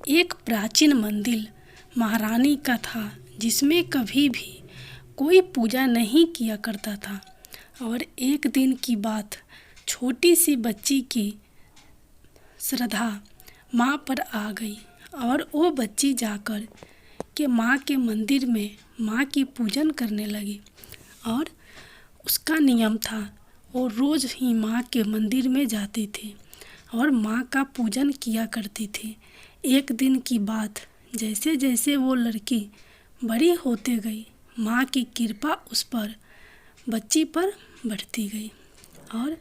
एक प्राचीन मंदिर महारानी का था जिसमें कभी भी कोई पूजा नहीं किया करता था। और एक दिन की बात, छोटी सी बच्ची की श्रद्धा माँ पर आ गई और वो बच्ची जाकर के माँ के मंदिर में माँ की पूजन करने लगी। और उसका नियम था, वो रोज़ ही माँ के मंदिर में जाती थी और माँ का पूजन किया करती थी। एक दिन की बात, जैसे जैसे वो लड़की बड़ी होते गई, माँ की कृपा उस पर बच्ची पर बढ़ती गई। और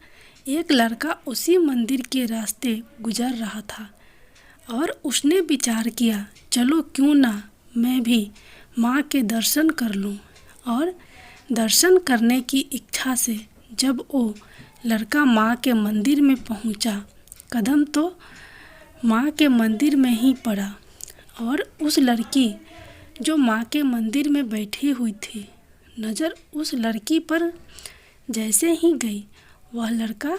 एक लड़का उसी मंदिर के रास्ते गुजर रहा था और उसने विचार किया, चलो क्यों ना मैं भी माँ के दर्शन कर लूँ। और दर्शन करने की इच्छा से जब वो लड़का माँ के मंदिर में पहुँचा, कदम तो माँ के मंदिर में ही पड़ा। और उस लड़की जो माँ के मंदिर में बैठी हुई थी, नज़र उस लड़की पर जैसे ही गई, वह लड़का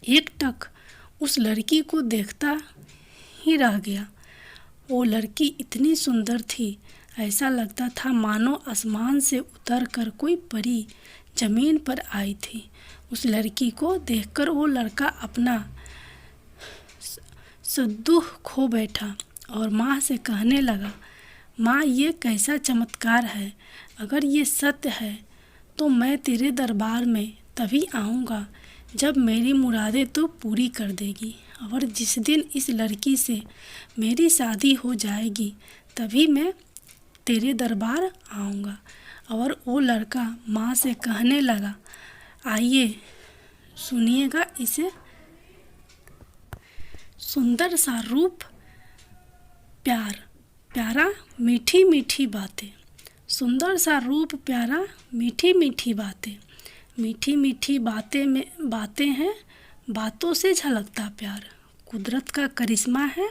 एकटक उस लड़की को देखता ही रह गया। वो लड़की इतनी सुंदर थी, ऐसा लगता था मानो आसमान से उतरकर कोई परी जमीन पर आई थी। उस लड़की को देखकर वो लड़का अपना दुख खो बैठा और माँ से कहने लगा, माँ ये कैसा चमत्कार है, अगर ये सत्य है तो मैं तेरे दरबार में तभी आऊँगा जब मेरी मुरादें तो पूरी कर देगी। और जिस दिन इस लड़की से मेरी शादी हो जाएगी तभी मैं तेरे दरबार आऊँगा। और वो लड़का माँ से कहने लगा, आइए सुनिएगा इसे। सुंदर सा रूप, प्यार प्यारा, मीठी मीठी बातें। सुंदर सा रूप प्यारा, मीठी मीठी बातें। मीठी मीठी बातें में बातें हैं, बातों से झलकता प्यार। कुदरत का करिश्मा है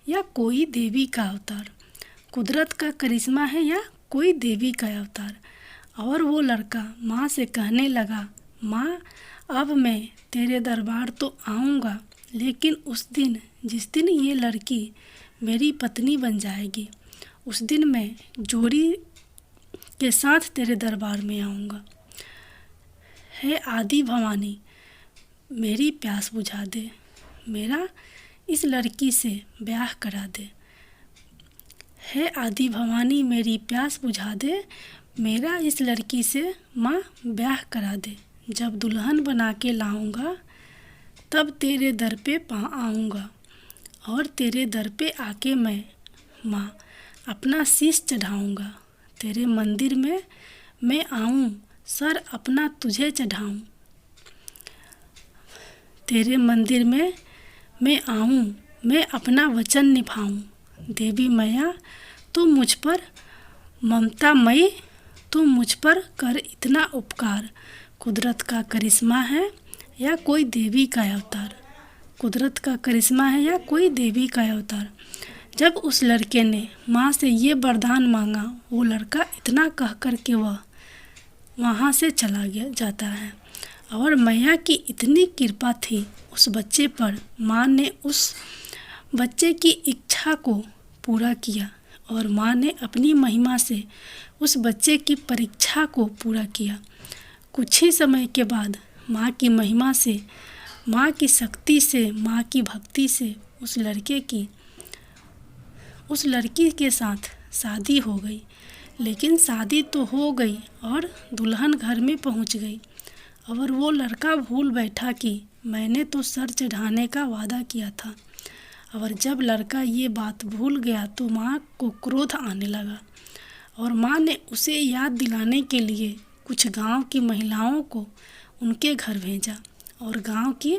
या कोई देवी का अवतार। कुदरत का करिश्मा है या कोई देवी का अवतार। और वो लड़का माँ से कहने लगा, माँ अब मैं तेरे दरबार तो आऊँगा, लेकिन उस दिन जिस दिन ये लड़की मेरी पत्नी बन जाएगी, उस दिन मैं जोड़ी के साथ तेरे दरबार में आऊँगा। हे आदि भवानी, मेरी प्यास बुझा दे, मेरा इस लड़की से ब्याह करा दे। हे आदि भवानी, मेरी प्यास बुझा दे, मेरा इस लड़की से माँ ब्याह करा दे। जब दुल्हन बना के लाऊंगा तब तेरे दर पे आऊँगा और तेरे दर पे आके मैं माँ अपना शीश चढ़ाऊँगा। तेरे मंदिर में मैं आऊँ, सर अपना तुझे चढ़ाऊँ। तेरे मंदिर में मैं आऊँ, मैं अपना वचन निभाऊँ। देवी मैया तू मुझ पर ममतामयी, तू मुझ पर कर इतना उपकार। कुदरत का करिश्मा है या कोई देवी का अवतार। कुदरत का करिश्मा है या कोई देवी का अवतार। जब उस लड़के ने माँ से ये वरदान मांगा, वो लड़का इतना कह कर के वह वहाँ से चला जाता है। और मैया की इतनी कृपा थी उस बच्चे पर, माँ ने उस बच्चे की इच्छा को पूरा किया और माँ ने अपनी महिमा से उस बच्चे की परीक्षा को पूरा किया। कुछ ही समय के बाद माँ की महिमा से, माँ की शक्ति से, माँ की भक्ति से उस लड़की के साथ शादी हो गई। लेकिन शादी तो हो गई और दुल्हन घर में पहुंच गई और वो लड़का भूल बैठा कि मैंने तो सर चढ़ाने का वादा किया था। और जब लड़का ये बात भूल गया तो माँ को क्रोध आने लगा और माँ ने उसे याद दिलाने के लिए कुछ गांव की महिलाओं को उनके घर भेजा। और गांव की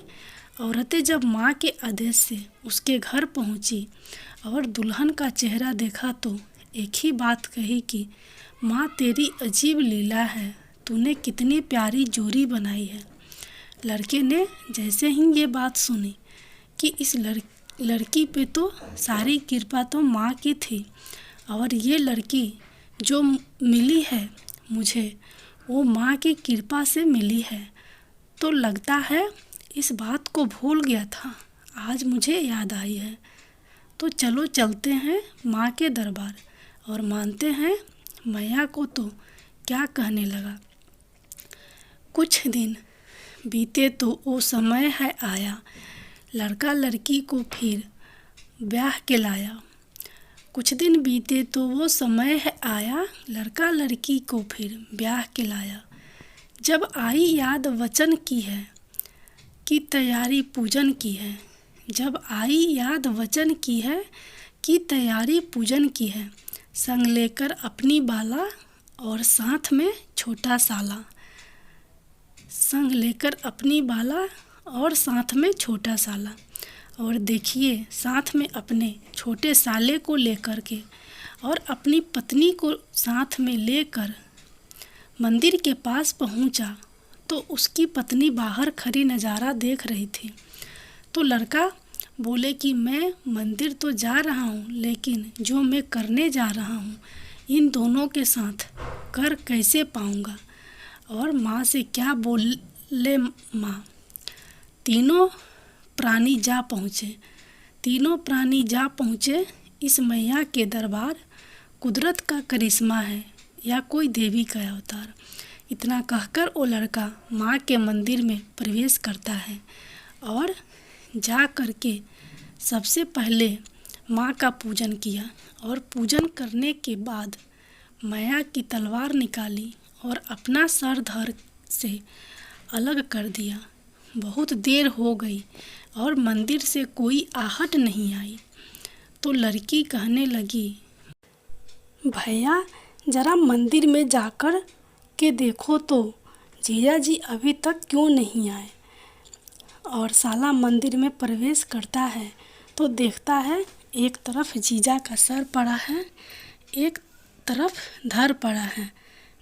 औरतें जब माँ के आदेश से उसके घर पहुँची और दुल्हन का चेहरा देखा तो एक ही बात कही कि माँ तेरी अजीब लीला है, तूने कितनी प्यारी जोड़ी बनाई है। लड़के ने जैसे ही ये बात सुनी कि इस लड़की पे तो सारी कृपा तो माँ की थी और ये लड़की जो मिली है मुझे, वो माँ की कृपा से मिली है, तो लगता है इस बात को भूल गया था, आज मुझे याद आई है। तो चलो चलते हैं माँ के दरबार और मानते हैं मैया को। तो क्या कहने लगा, कुछ दिन बीते तो वो समय है आया, लड़का लड़की को फिर ब्याह के लाया। कुछ दिन बीते तो वो समय है आया, लड़का लड़की को फिर ब्याह के लाया। जब आई याद वचन की है कि तैयारी पूजन की है, जब आई याद वचन की है कि तैयारी पूजन की है, संग लेकर अपनी बाला और साथ में छोटा साला, संग लेकर अपनी बाला और साथ में छोटा साला। और देखिए साथ में अपने छोटे साले को लेकर के और अपनी पत्नी को साथ में लेकर मंदिर के पास पहुंचा तो उसकी पत्नी बाहर खड़ी नज़ारा देख रही थी। तो लड़का बोले कि मैं मंदिर तो जा रहा हूँ, लेकिन जो मैं करने जा रहा हूँ इन दोनों के साथ कर कैसे पाऊँगा। और माँ से क्या बोले माँ। तीनों प्राणी जा पहुँचे इस मैया के दरबार। कुदरत का करिश्मा है या कोई देवी का अवतार। इतना कहकर वो लड़का माँ के मंदिर में प्रवेश करता है और जा करके सबसे पहले माँ का पूजन किया। और पूजन करने के बाद मैया की तलवार निकाली और अपना सर धड़ से अलग कर दिया। बहुत देर हो गई और मंदिर से कोई आहट नहीं आई। तो लड़की कहने लगी, भैया ज़रा मंदिर में जाकर के देखो तो जीजा जी अभी तक क्यों नहीं आए। और साला मंदिर में प्रवेश करता है तो देखता है एक तरफ जीजा का सर पड़ा है, एक तरफ धड़ पड़ा है।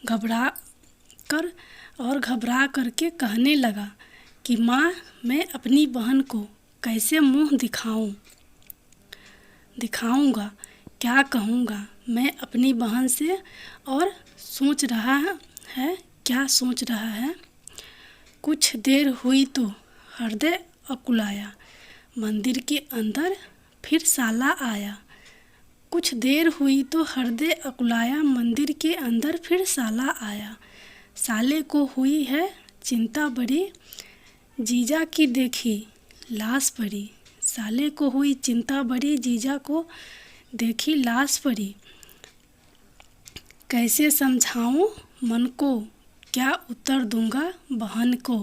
घबरा करके कहने लगा कि माँ मैं अपनी बहन को कैसे मुँह दिखाऊंगा, क्या कहूँगा मैं अपनी बहन से। और सोच रहा है क्या सोच रहा है। कुछ देर हुई तो हृदय अकुलाया, मंदिर के अंदर फिर साला आया। कुछ देर हुई तो हृदय अकुलाया, मंदिर के अंदर फिर साला आया। साले को हुई है चिंता बड़ी, जीजा की देखी लाश पड़ी। साले को हुई चिंता बड़ी, जीजा को देखी लाश पड़ी। कैसे समझाऊं मन को, क्या उत्तर दूंगा बहन को।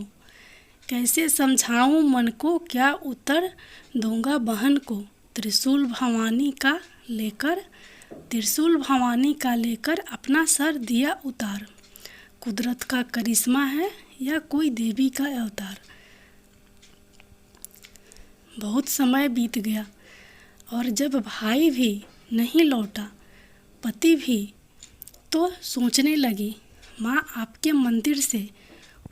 कैसे समझाऊं मन को, क्या उत्तर दूंगा बहन को। त्रिशूल भवानी का लेकर अपना सर दिया उतार। कुदरत का करिश्मा है या कोई देवी का अवतार। बहुत समय बीत गया और जब भाई भी नहीं लौटा, पति भी, तो सोचने लगी माँ आपके मंदिर से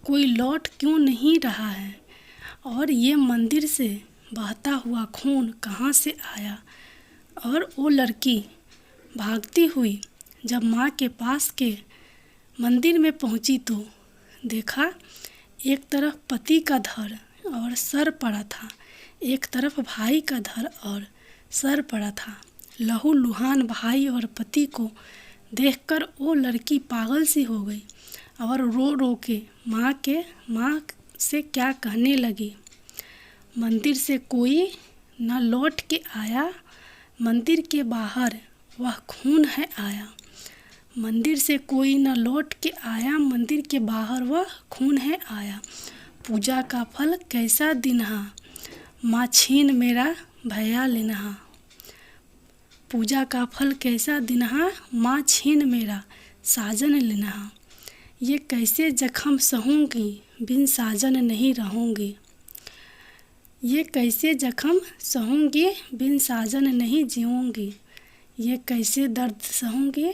कोई लौट क्यों नहीं रहा है और ये मंदिर से बहता हुआ खून कहाँ से आया। और वो लड़की भागती हुई जब माँ के पास के मंदिर में पहुँची तो देखा एक तरफ पति का धड़ और सर पड़ा था, एक तरफ भाई का धड़ और सर पड़ा था। लहू लुहान भाई और पति को देखकर वो लड़की पागल सी हो गई और रो रो के माँ से क्या कहने लगी। मंदिर से कोई न लौट के आया, मंदिर के बाहर वह खून है आया। मंदिर से कोई न लौट के आया, मंदिर के बाहर वह खून है आया। पूजा का फल कैसा दिनहा, माँ छीन मेरा भैया लेनहा। पूजा का फल कैसा दिनहा, माँ छीन मेरा साजन लेनहा। ये कैसे जख्म सहूँगी, बिन साजन नहीं रहूँगी। ये कैसे जख्म सहूँगी, बिन साजन नहीं जीऊँगी। ये कैसे दर्द सहूँगी,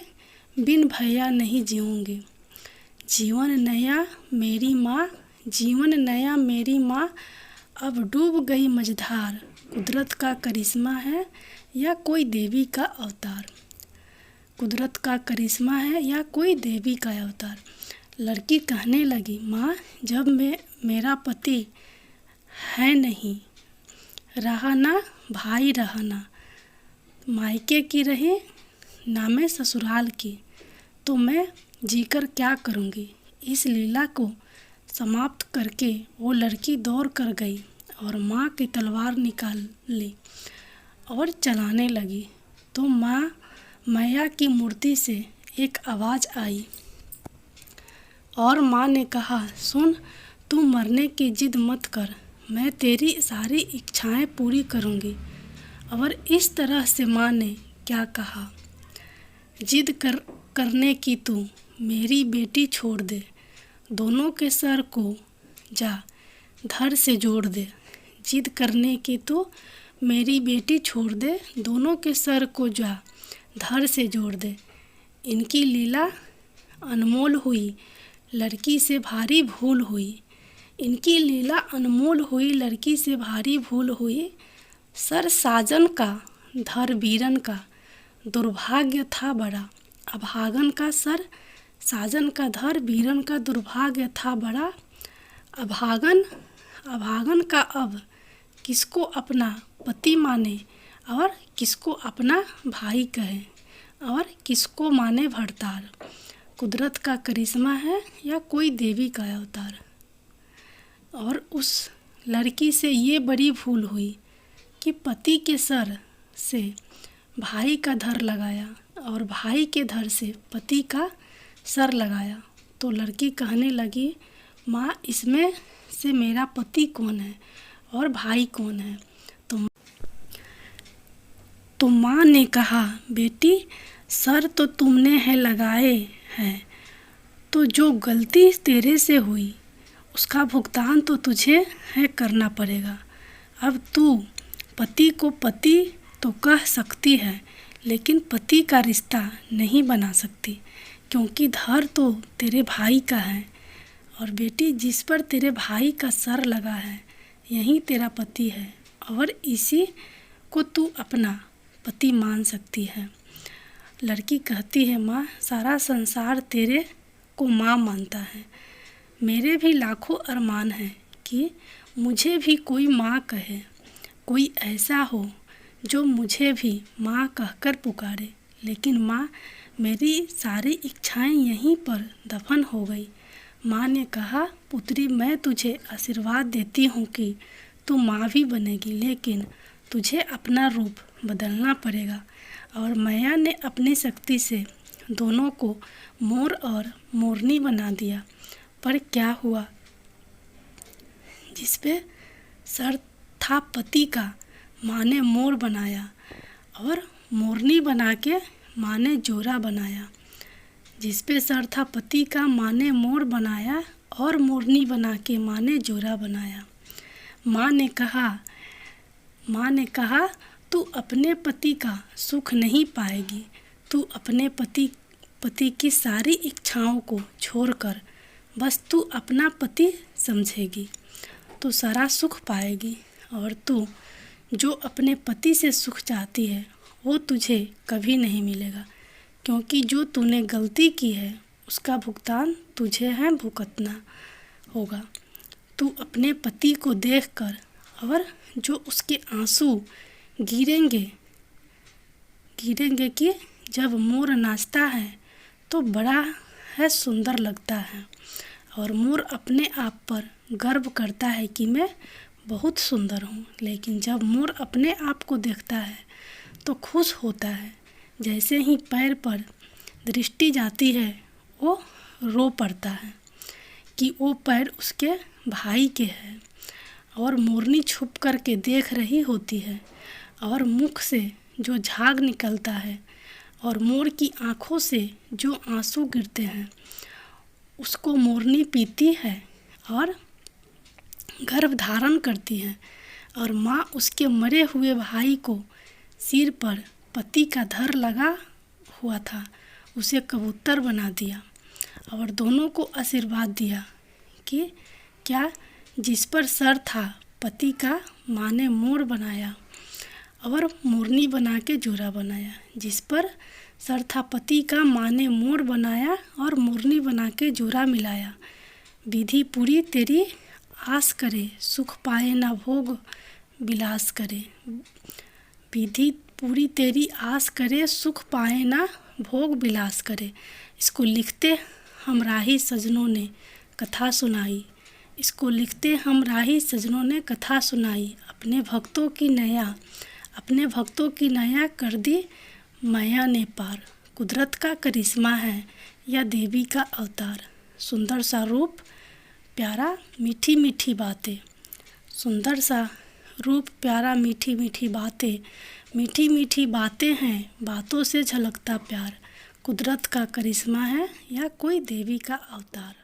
बिन भैया नहीं जीऊँगी। जीवन नया मेरी माँ, जीवन नया मेरी माँ, अब डूब गई मझधार। कुदरत का करिश्मा है या कोई देवी का अवतार। कुदरत का करिश्मा है या कोई देवी का अवतार। लड़की कहने लगी माँ जब मेरा पति है नहीं, रहा ना भाई रहना, मायके की रही ना मैं ससुराल की, तो मैं जीकर क्या करूँगी। इस लीला को समाप्त करके वो लड़की दौड़ कर गई और माँ की तलवार निकाल ली और चलाने लगी। तो माँ मैया की मूर्ति से एक आवाज़ आई और माँ ने कहा, सुन, तू मरने की जिद मत कर, मैं तेरी सारी इच्छाएं पूरी करूँगी। और इस तरह से माँ ने क्या कहा, जिद करने की तू मेरी बेटी छोड़ दे, दोनों के सर को जा धड़ से जोड़ दे। जिद करने की तू मेरी बेटी छोड़ दे, दोनों के सर को जा धड़ से जोड़ दे। इनकी लीला अनमोल हुई, लड़की से भारी भूल हुई। इनकी लीला अनमोल हुई, लड़की से भारी भूल हुई। सर साजन का धर बीरन का, दुर्भाग्य था बड़ा अभागन का। सर साजन का धर बीरन का, दुर्भाग्य था बड़ा अभागन का। अब किसको अपना पति माने और किसको अपना भाई कहे और किसको माने भरतार। कुदरत का करिश्मा है या कोई देवी का अवतार। और उस लड़की से ये बड़ी भूल हुई कि पति के सर से भाई का धर लगाया और भाई के धर से पति का सर लगाया। तो लड़की कहने लगी, माँ, इसमें से मेरा पति कौन है और भाई कौन है। तो माँ ने कहा, बेटी, सर तो तुमने है लगाए हैं, तो जो गलती तेरे से हुई उसका भुगतान तो तुझे है करना पड़ेगा। अब तू पति को पति तो कह सकती है, लेकिन पति का रिश्ता नहीं बना सकती, क्योंकि धर तो तेरे भाई का है। और बेटी, जिस पर तेरे भाई का सर लगा है यही तेरा पति है और इसी को तू अपना पति मान सकती है। लड़की कहती है, माँ, सारा संसार तेरे को माँ मानता है। मेरे भी लाखों अरमान हैं कि मुझे भी कोई माँ कहे, कोई ऐसा हो जो मुझे भी माँ कहकर पुकारे। लेकिन माँ, मेरी सारी इच्छाएं यहीं पर दफन हो गई। माँ ने कहा, पुत्री, मैं तुझे आशीर्वाद देती हूँ कि तू माँ भी बनेगी, लेकिन तुझे अपना रूप बदलना पड़ेगा। और मैया ने अपनी शक्ति से दोनों को मोर और मोरनी बना दिया। पर क्या हुआ, जिस पे सर था पति का, माँ ने मोर बनाया और मोरनी बना के माँ ने जोरा बनाया। जिस पे सर था पति का, माँ ने मोर बनाया और मोरनी बना के माँ ने जोरा बनाया। माँ ने कहा, तू अपने पति का सुख नहीं पाएगी, तू अपने पति की सारी इच्छाओं को छोड़कर बस तू अपना पति समझेगी तो सारा सुख पाएगी। और तू जो अपने पति से सुख चाहती है वो तुझे कभी नहीं मिलेगा, क्योंकि जो तूने गलती की है उसका भुगतान तुझे है भुगतना होगा। तू अपने पति को देखकर और जो उसके आंसू गिरेंगे कि जब मोर नाचता है तो बड़ा है सुंदर लगता है, और मोर अपने आप पर गर्व करता है कि मैं बहुत सुंदर हूँ। लेकिन जब मोर अपने आप को देखता है तो खुश होता है। जैसे ही पैर पर दृष्टि जाती है वो रो पड़ता है कि वो पैर उसके भाई के हैं। और मोरनी छुप कर के देख रही होती है और मुख से जो झाग निकलता है और मोर की आँखों से जो आंसू गिरते हैं उसको मोरनी पीती है और गर्भ धारण करती है। और माँ उसके मरे हुए भाई को सिर पर पति का धर लगा हुआ था उसे कबूतर बना दिया और दोनों को आशीर्वाद दिया कि क्या जिस पर सर था पति का, माँ ने मोर बनाया और मोरनी बना के जोरा बनाया। जिस पर सर था पति का, माँ ने मोर बनाया और मोरनी बना के जोरा मिलाया। विधि पूरी तेरी आस करे, सुख पाए ना भोग विलास करे। विधि पूरी तेरी आस करे, सुख पाए ना भोग विलास करे। इसको लिखते हम राही सजनों ने कथा सुनाई। इसको लिखते हम राही सजनों ने कथा सुनाई। अपने भक्तों की नया कर दी माया ने पार। कुदरत का करिश्मा है या देवी का अवतार। सुंदर सा रूप प्यारा मीठी मीठी बातें। सुंदर सा रूप प्यारा मीठी मीठी बातें। मीठी मीठी बातें हैं, बातों से झलकता प्यार। कुदरत का करिश्मा है या कोई देवी का अवतार।